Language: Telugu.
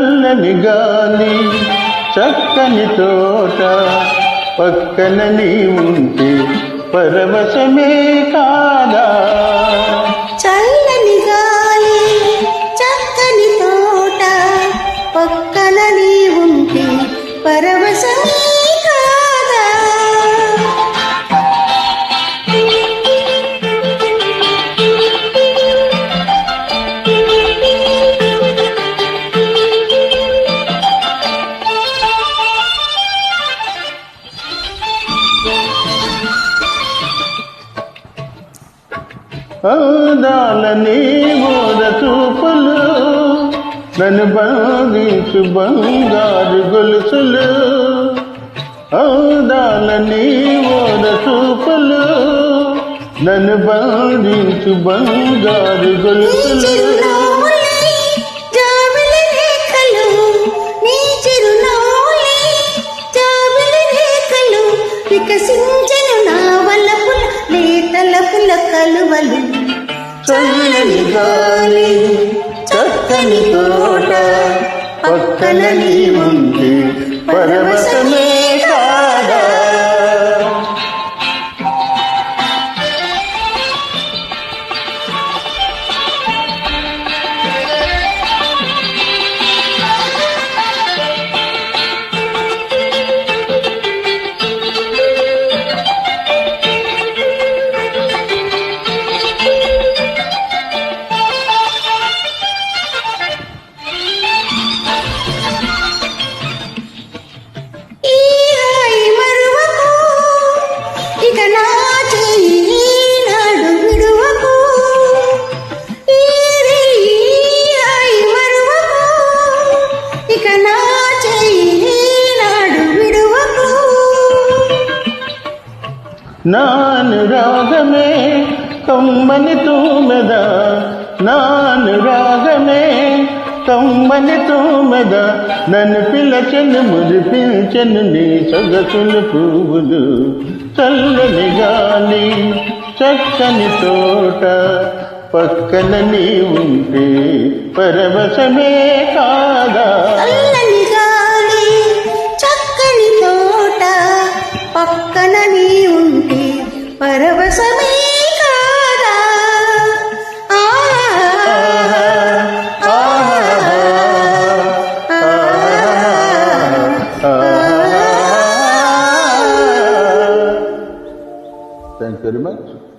చల్లని గాలి చక్కని తోట పక్కన నీ ఉంటే పరవశమే కాదా. చల్లని గాలి చక్కని తోట పక్కన నీ ఉంటే పరవశమే కాదా. అందాలని మోద చూపులు నన్ను బంధించు బంగారు గొలుసులు. అందాలని మోద చూపులు నన్ను బంధించు బంగారు గొలుసులు. వికసించను నా వలపుల లేతలపుల కలువలు. చల్లని గాలి చక్కని తోట పక్కన నీ ఉంటే పరవశమే కాదా. నానురాగమే కమ్మని తూమెద నానురాగమే కమ్మని తూమెద నన్ను పిలచెను మురిపించెను నీ సొగసులు పువ్వులు. చల్లని గాలి చక్కని తోట పక్కన నీ ఉంటే పరవశమే కాదా. పక్కన నీ ఉంటే పరవశమే కాదా. Thank you very much.